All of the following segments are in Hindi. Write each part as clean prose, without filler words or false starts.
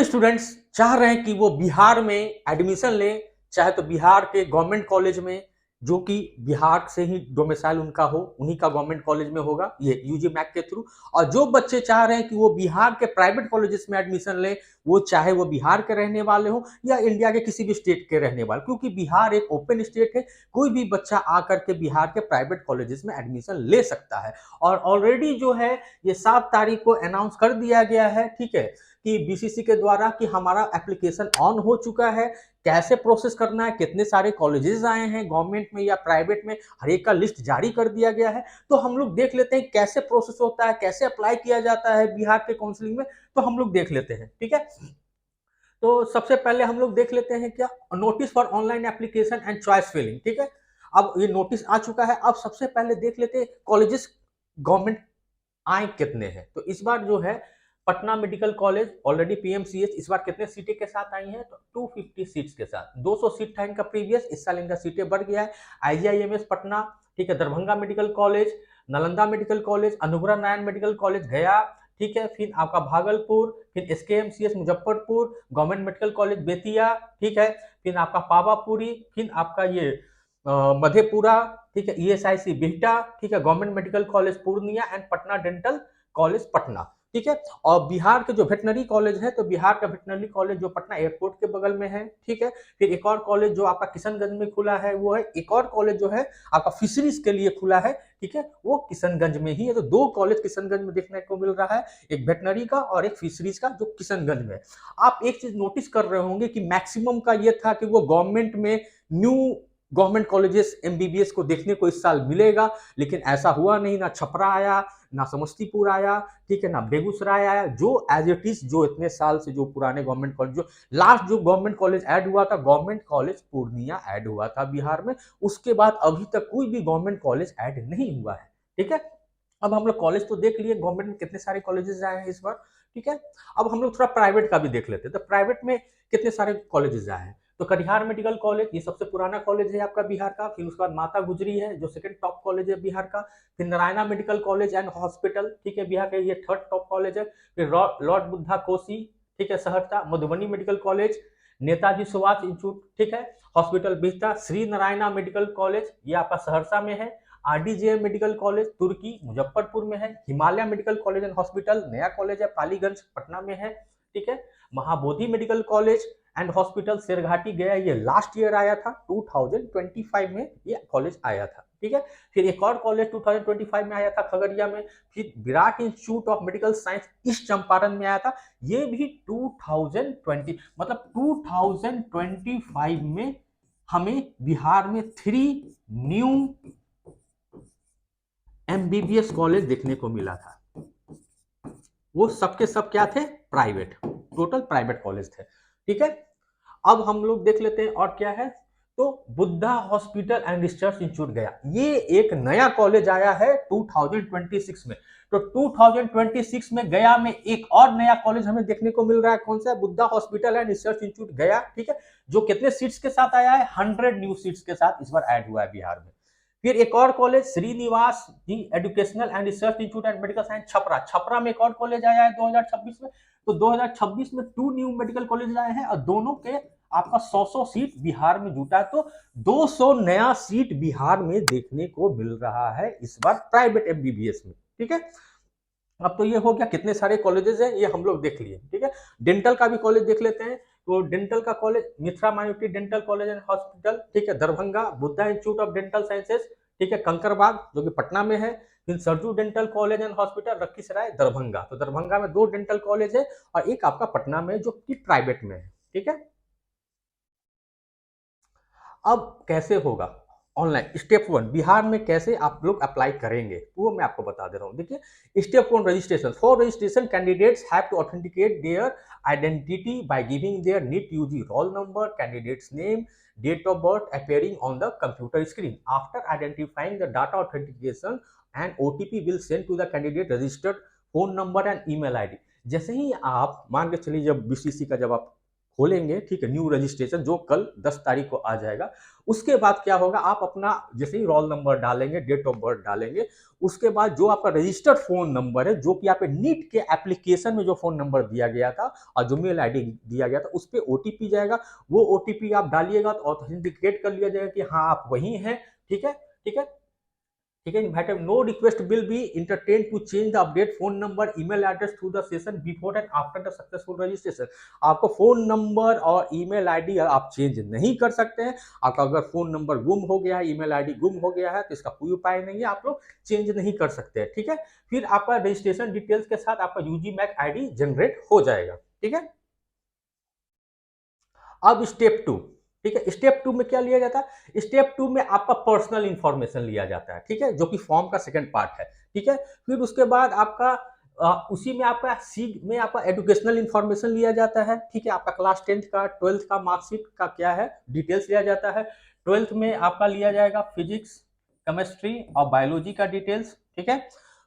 स्टूडेंट्स चाह रहे हैं कि वो बिहार में एडमिशन लें, चाहे तो बिहार के गवर्नमेंट कॉलेज में, जो कि बिहार से ही डोमिसाइल उनका हो, उन्हीं का गवर्नमेंट कॉलेज में होगा ये यूजी मैक के थ्रू। और जो बच्चे चाह रहे हैं कि वो बिहार के प्राइवेट कॉलेजेस में एडमिशन लें, वो चाहे वो बिहार के रहने वाले हो या इंडिया के किसी भी स्टेट के रहने वाले, क्योंकि बिहार एक ओपन स्टेट है, कोई भी बच्चा आकर के बिहार के प्राइवेट कॉलेजेस में एडमिशन ले सकता है। और ऑलरेडी जो है ये 7 तारीख को अनाउंस कर दिया गया है, ठीक है, कि बीसीसी के द्वारा कि हमारा एप्लीकेशन ऑन हो चुका है। कैसे प्रोसेस करना है, कितने सारे कॉलेजेस आए हैं गवर्नमेंट में या प्राइवेट में, हर एक का लिस्ट जारी कर दिया गया है। तो हम लोग देख लेते हैं कैसे प्रोसेस होता है, कैसे अप्लाई किया जाता है बिहार के काउंसलिंग में। तो हम लोग देख लेते हैं, ठीक है। तो सबसे पहले हम लोग देख लेते हैं क्या, notice for online application and choice filling, ठीक है। अब ये नोटिस आ चुका है। अब सबसे पहले देख लेते हैं कॉलेजेस गवर्नमेंट आए कितने हैं। तो इस बार जो है Patna medical college already PMCH इस बार कितने सीटें के साथ आई हैं, तो 250 सीट्स के साथ। 200 सीट था इनका प्रीवियस, इस साल इनका सीटें बढ़ गया है। आईजीआईएमएस पटना, ठीक है, Darbhanga medical college, Nalanda medical college, Anugrah Narayan medical college गया, ठीक है, फिर आपका भागलपुर, फिर SKMCH Muzaffarpur, government medical college Bettiah, ठीक है, फिर आपका पावापुरी, फिर आपका ये मधेपुरा, ठीक है, ईएसआईसी बिहटा, ठीक है, government medical college Purnia and Patna dental college Patna, ठीक है। और बिहार के जो वेटनरी कॉलेज है, तो बिहार का वेटनरी कॉलेज जो पटना एयरपोर्ट के बगल में है, ठीक है। फिर एक और कॉलेज जो आपका किशनगंज में खुला है वो है, एक और कॉलेज जो है आपका फिशरीज के लिए खुला है, ठीक है, वो किशनगंज में ही है। तो 2 कॉलेज किशनगंज में देखने को मिल रहा है, एक वेटनरी का और एक फिशरीज का जो किशनगंज में है। आप एक चीज नोटिस कर रहे होंगे कि मैक्सिमम का ये था कि वो गवर्नमेंट में न्यू गवर्नमेंट कॉलेजेस एमबीबीएस को देखने को इस साल मिलेगा, लेकिन ऐसा हुआ नहीं। ना छपरा आया, ना समस्तीपुर आया, ठीक है, ना बेगूसराय आया। जो एज इट इज, जो इतने साल से जो पुराने गवर्नमेंट कॉलेज, जो लास्ट जो गवर्नमेंट कॉलेज ऐड हुआ था, गवर्नमेंट कॉलेज पूर्णिया ऐड हुआ था बिहार में। उसके बाद अभी तक कोई भी गवर्नमेंट कॉलेज ऐड नहीं हुआ है, ठीक है। अब हम लोग कॉलेज तो देख लिए, गवर्नमेंट में कितने सारे कॉलेजेस आए हैं इस बार, ठीक है। अब हम लोग थोड़ा प्राइवेट का भी देख लेते हैं। तो प्राइवेट में कितने सारे कॉलेजेस आए हैं, तो कटिहार मेडिकल कॉलेज ये सबसे पुराना कॉलेज है आपका बिहार का। फिर उसके बाद माता गुजरी है जो सेकंड टॉप कॉलेज है बिहार का। फिर Narayana medical college and hospital, ठीक है, बिहार का ये थर्ड टॉप कॉलेज है। फिर लॉर्ड बुद्धा कोसी, ठीक है, Saharsa. Madhubani medical college, Netaji Subhash institute, ठीक है, hospital Bihta. Shri Narayana medical college ये आपका सहरसा में है। आरडीजेएम मेडिकल कॉलेज तुर्की मुजफ्फरपुर में है। Himalaya medical college and hospital नया कॉलेज है, पालीगंज पटना में है, ठीक है। Mahabodhi medical college and hospital Sherghati गया, ये लास्ट ईयर आया था, 2025 में ये कॉलेज आया था, ठीक है। फिर एक और कॉलेज 2025 में आया था खगड़िया में। फिर Virat institute of medical science east Champaran में आया था, ये भी 2020 मतलब 2025 में हमें बिहार में 3 न्यू एमबीबीएस कॉलेज देखने को मिला था। वो सबके सब क्या थे, प्राइवेट, टोटल प्राइवेट कॉलेज थे, ठीक है। अब हम लोग देख लेते हैं और क्या है, तो Buddha hospital and research institute गया, ये एक नया कॉलेज आया है 2026 में। तो 2026 में गया में एक और नया कॉलेज हमें देखने को मिल रहा है, कौन सा है, Buddha hospital and research institute गया, ठीक है, जो कितने सीट्स के साथ आया है, 100 न्यू सीट्स के साथ इस बार ऐड हुआ है बिहार में। फिर एक और college Srinivas ji educational and research institute and medical science Chapra, Chapra में एक और कॉलेज आया है 2026 में। तो 2026 में 2 न्यू मेडिकल कॉलेज आए हैं और दोनों के आपका 100 सीट बिहार में जुटा है। तो 200 नया सीट बिहार में देखने को मिल रहा है इस बार प्राइवेट एमबीबीएस में, ठीक है। अब तो ये हो गया कितने सारे कॉलेजेस हैं ये हम लोग देख लिए, ठीक है। डेंटल का भी कॉलेज देख लेते हैं। तो डेंटल का college Mitra मायोटी dental college and hospital, ठीक है, Darbhanga. Buddha institute of dental sciences, ठीक है, कंकरबाग जो कि पटना में है। फिर Sarju dental college and hospital Lakhisarai Darbhanga, तो दरभंगा में 2 डेंटल कॉलेज है और एक आपका पटना में जो कि प्राइवेट में है, ठीक है। अब कैसे होगा ऑनलाइन, स्टेप 1 बिहार में कैसे आप लोग अप्लाई करेंगे वो मैं आपको बता दे रहा हूँ। देखिए step 1 registration, for registration candidates have to authenticate their identity by giving their NEET UG roll number, candidates name, date of birth appearing on the computer screen. After identifying the data authentication, an OTP will send to the candidate registered phone number and email ID. जैसे ही आप मान के चलिए जब बीसीसी का जब आप खोलेंगे, ठीक है, न्यू रजिस्ट्रेशन जो कल 10 तारीख को आ जाएगा। उसके बाद क्या होगा, आप अपना जैसे ही रोल नंबर डालेंगे, डेट ऑफ बर्थ डालेंगे, उसके बाद जो आपका रजिस्टर्ड फोन नंबर है, जो कि आप नीट के एप्लीकेशन में जो फोन नंबर दिया गया था और जो मेल आईडी दिया गया था, उस पर ओटीपी जाएगा। वो ओटीपी आप डालिएगा तो ऑथेंटिकेट कर लिया जाएगा कि हाँ आप वही हैं। ठीक है, ठीक है, ठीक है। Matter no request will be entertain to change the update phone number email address through the session before and after the successful registration. आपको फोन नंबर और ईमेल आईडी आप चेंज नहीं कर सकते हैं। आपका अगर फोन नंबर गुम हो गया है, ईमेल आईडी गुम हो गया है, तो इसका कोई उपाय नहीं है, आप लोग चेंज नहीं कर सकते हैं। ठीक है, फिर आपका रजिस्ट्रेशन डिटेल्स के साथ आपका यूजी मैक आईडी जनरेट हो जाएगा। ठीक है, अब स्टेप 2, ठीक है, स्टेप 2 में क्या लिया जाता है, स्टेप 2 में आपका पर्सनल इंफॉर्मेशन लिया जाता है। ठीक है, जो कि फॉर्म का सेकंड पार्ट है। ठीक है, फिर उसके बाद आपका उसी में आपका सी में आपका एजुकेशनल इंफॉर्मेशन लिया जाता है। ठीक है, आपका क्लास 10th का 12th का मार्कशीट का क्या है डिटेल्स लिया जाता है। 12th में आपका लिया जाएगा फिजिक्स, केमिस्ट्री और बायोलॉजी का डिटेल्स। ठीक है,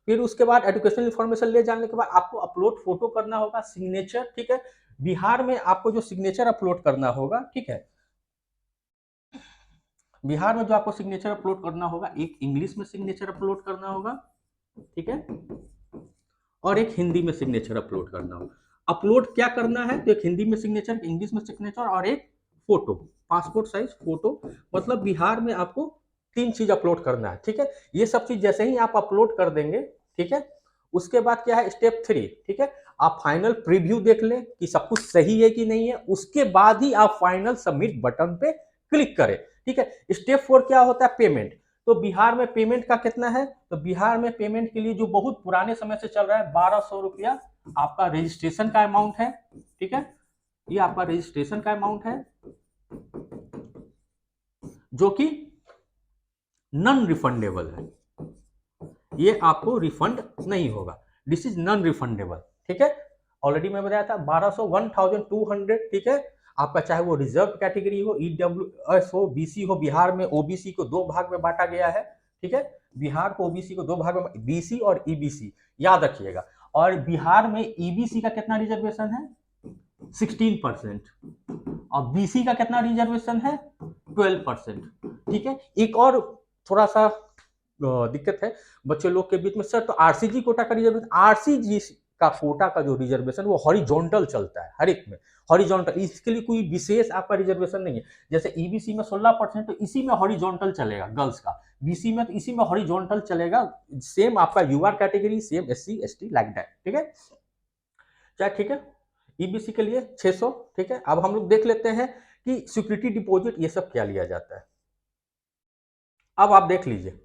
फिर उसके बाद एजुकेशनल इंफॉर्मेशन ले जाने के बाद आपको अपलोड फोटो करना होगा, सिग्नेचर। ठीक है, बिहार में आपको जो सिग्नेचर अपलोड करना होगा, ठीक है, बिहार में जो आपको सिग्नेचर अपलोड करना होगा, एक इंग्लिश में सिग्नेचर अपलोड करना होगा, ठीक है, और एक हिंदी में सिग्नेचर अपलोड करना होगा। अपलोड क्या करना है, तो एक हिंदी में सिग्नेचर, इंग्लिश में सिग्नेचर और एक फोटो, पासपोर्ट साइज फोटो। मतलब बिहार में आपको 3 चीज अपलोड करना है। ठीक है, ये सब चीज जैसे ही आप अपलोड कर देंगे, ठीक है, उसके बाद क्या है स्टेप 3। ठीक है, आप फाइनल प्रीव्यू देख लें कि सब कुछ सही है कि नहीं है, उसके बाद ही आप फाइनल सबमिट बटन पे क्लिक करें। ठीक है, स्टेप 4 क्या होता है, पेमेंट। तो बिहार में पेमेंट का कितना है, तो बिहार में पेमेंट के लिए जो बहुत पुराने समय से चल रहा है 1200 रुपया आपका रजिस्ट्रेशन का अमाउंट है। ठीक है, ये आपका रजिस्ट्रेशन का अमाउंट है जो कि नॉन रिफंडेबल है, ये आपको रिफंड नहीं होगा, दिस इज नॉन रिफंडेबल। ठीक है, ऑलरेडी मैं बताया था 1200 1200। ठीक है, आपका चाहे वो रिजर्व कैटेगरी हो, ईडब्ल्यूएस हो, बीसी हो। बिहार में ओबीसी को 2 भाग में बांटा गया है। ठीक है, बिहार को ओबीसी को 2 भाग में, बीसी और ईबीसी, याद रखिएगा। और बिहार में ईबीसी का कितना रिजर्वेशन है, 16%, और बीसी का कितना रिजर्वेशन है, 12%। ठीक है, एक और थोड़ा सा दिक्कत है बच्चे लोग के बीच में, सर तो आरसीजी कोटा का रिजर्वेशन, आरसीजी का कोटा का जो रिजर्वेशन वो हॉरिजॉन्टल चलता है हर एक में, हॉरिजॉन्टल, इसके लिए कोई विशेष आपका रिजर्वेशन नहीं है। जैसे ईबीसी में 16%, तो इसी में हॉरिजॉन्टल चलेगा गर्ल्स का, बीसी में तो इसी में हॉरिजॉन्टल चलेगा, सेम आपका UR category, same SC ST like that. ठीक है, क्या ठीक है, ईबीसी के लिए 600। ठीक है, अब हम लोग देख लेते हैं कि सिक्योरिटी डिपॉजिट ये सब क्या लिया जाता है। अब आप देख लीजिए,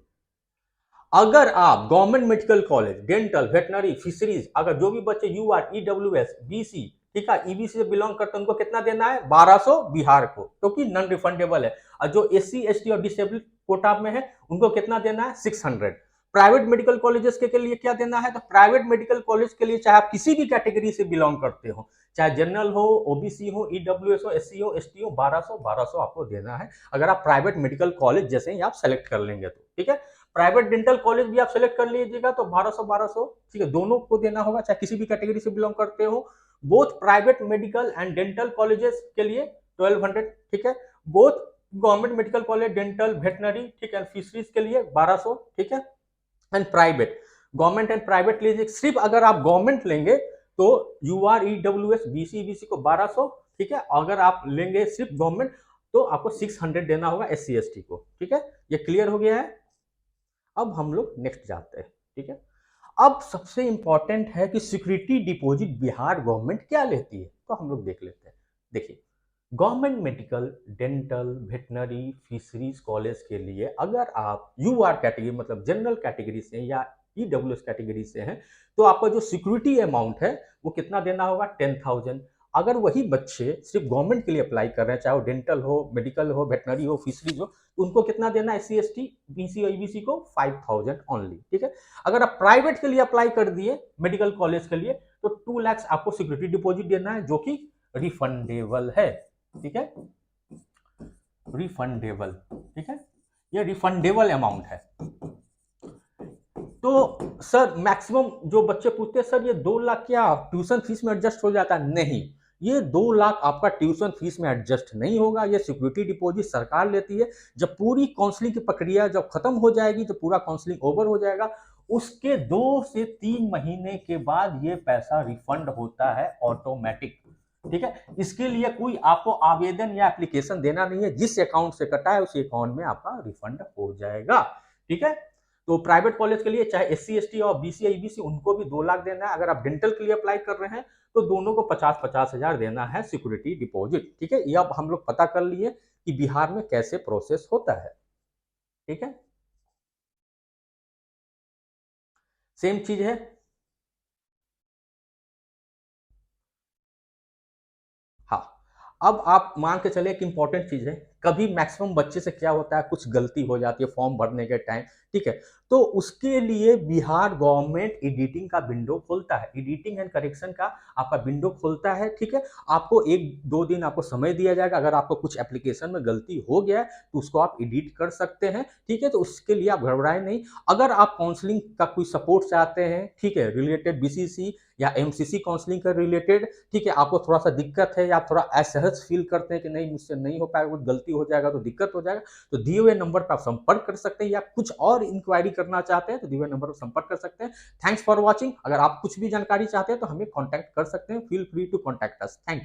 अगर आप government medical college, dental, veterinary, fisheries, अगर जो भी बच्चे यूआर, ईडब्ल्यूएस, बीसी, ठीक है, ईबीसी से बिलोंग करते हैं, उनको कितना देना है, 1200 बिहार को, क्योंकि तो नॉन रिफंडेबल है। और जो एससी एसटी और डिसेबल्ड कोटा में है, उनको कितना देना है, 600। प्राइवेट मेडिकल कॉलेजेस के लिए क्या देना है, तो प्राइवेट मेडिकल कॉलेज के लिए चाहे आप किसी भी कैटेगरी से बिलोंग करते हो, चाहे जनरल हो, ओबीसी हो, ईडब्ल्यूएस हो, एससी हो, एसटी हो, 1200 आपको देना है, अगर आप प्राइवेट मेडिकल कॉलेज जैसे ही आप सेलेक्ट कर लेंगे तो। ठीक है, प्राइवेट डेंटल कॉलेज भी आप सेलेक्ट कर लीजिएगा तो 1200, ठीक है, दोनों को देना होगा, चाहे किसी भी कैटेगरी से बिलोंग करते हो। Both private medical and dental colleges के लिए 1200। ठीक है, both government medical college, dental, veterinary, ठीक है, फिशरीज के लिए 1200। ठीक है, and private, government and private लीजिए, सिर्फ अगर आप गवर्नमेंट लेंगे तो यूआर, ईडब्ल्यूएस, बीसी, बीसी को 1200। ठीक है, अगर आप लेंगे सिर्फ गवर्नमेंट तो आपको 600 देना होगा एससी एसटी को। ठीक है, ये क्लियर हो गया है। अब हम लोग नेक्स्ट जाते हैं। ठीक है, अब सबसे इंपॉर्टेंट है कि सिक्योरिटी डिपॉजिट बिहार गवर्नमेंट क्या लेती है, तो हम लोग देख लेते हैं। देखिए, government medical, dental, veterinary, fisheries college के लिए अगर आप यूआर कैटेगरी मतलब जनरल कैटेगरी से या ईडब्ल्यूएस कैटेगरी से हैं, तो आपका जो सिक्योरिटी अमाउंट है वो कितना देना होगा, 10,000। अगर वही बच्चे सिर्फ गवर्नमेंट के लिए अप्लाई कर रहे हैं, चाहे वो डेंटल हो, मेडिकल हो, वेटनरी हो, फिशरीज हो, तो उनको कितना देना है, एससी एसटी, बीसी और ईबीसी को 5,000 ओनली। ठीक है, अगर आप प्राइवेट के लिए अप्लाई कर दिए मेडिकल कॉलेज के लिए तो 2 लाख आपको सिक्योरिटी डिपॉजिट देना है, जो कि रिफंडेबल है। ठीक है, रिफंडेबल। ठीक है, ये रिफंडेबल अमाउंट है। तो सर मैक्सिमम जो बच्चे पूछते हैं, सर ये 2 लाख क्या ट्यूशन फीस में एडजस्ट हो जाता है, नहीं, ये 2 लाख आपका ट्यूशन फीस में एडजस्ट नहीं होगा, ये सिक्योरिटी डिपॉजिट सरकार लेती है। जब पूरी काउंसलिंग की प्रक्रिया जब खत्म हो जाएगी, तो पूरा काउंसलिंग ओवर हो जाएगा, उसके 2 से 3 महीने के बाद ये पैसा रिफंड होता है ऑटोमेटिक। ठीक है, इसके लिए कोई आपको आवेदन या एप्लीकेशन देना नहीं है, जिस अकाउंट से कटा है उसी अकाउंट में आपका रिफंड हो जाएगा। ठीक है, तो प्राइवेट कॉलेज के लिए चाहे एससी एसटी और बीसी ईबीसी उनको भी 2 लाख देना है। अगर आप डेंटल के लिए अप्लाई कर रहे हैं तो दोनों को 50-50 हजार देना है सिक्योरिटी डिपॉजिट। ठीक है, ये अब हम लोग पता कर लिए कि बिहार में कैसे प्रोसेस होता है। ठीक है, सेम चीज है। हाँ, अब आप मान के चलिए एक इंपॉर्टेंट चीज है, कभी मैक्सिमम बच्चे से क्या होता है, कुछ गलती हो जाती है फॉर्म भरने के टाइम। ठीक है, तो उसके लिए बिहार गवर्नमेंट एडिटिंग का विंडो खोलता है, एडिटिंग एंड करेक्शन का आपका विंडो खोलता है। ठीक है, आपको 1-2 दिन आपको समय दिया जाएगा, अगर आपको कुछ एप्लीकेशन में गलती हो गया है तो उसको आप एडिट कर सकते हैं। ठीक है, तो उसके लिए आप घबराएं नहीं। अगर आप काउंसलिंग का कोई सपोर्ट चाहते हैं, ठीक है, रिलेटेड बीसीसी या एमसीसी काउंसलिंग का रिलेटेड, ठीक है, आपको थोड़ा सा दिक्कत है या थोड़ा असहज फील करते हैं कि नहीं मुझसे नहीं हो पाएगा, कुछ गलती हो जाएगा तो दिक्कत हो जाएगा, तो दिए हुए नंबर पर आप संपर्क कर सकते हैं, या कुछ और इंक्वायरी करना चाहते हैं तो दिए हुए नंबर पर संपर्क कर सकते हैं। Thanks for watching. अगर आप कुछ भी जानकारी चाहते हैं तो हमें कॉन्टैक्ट कर सकते हैं। Feel free to contact us. Thank you.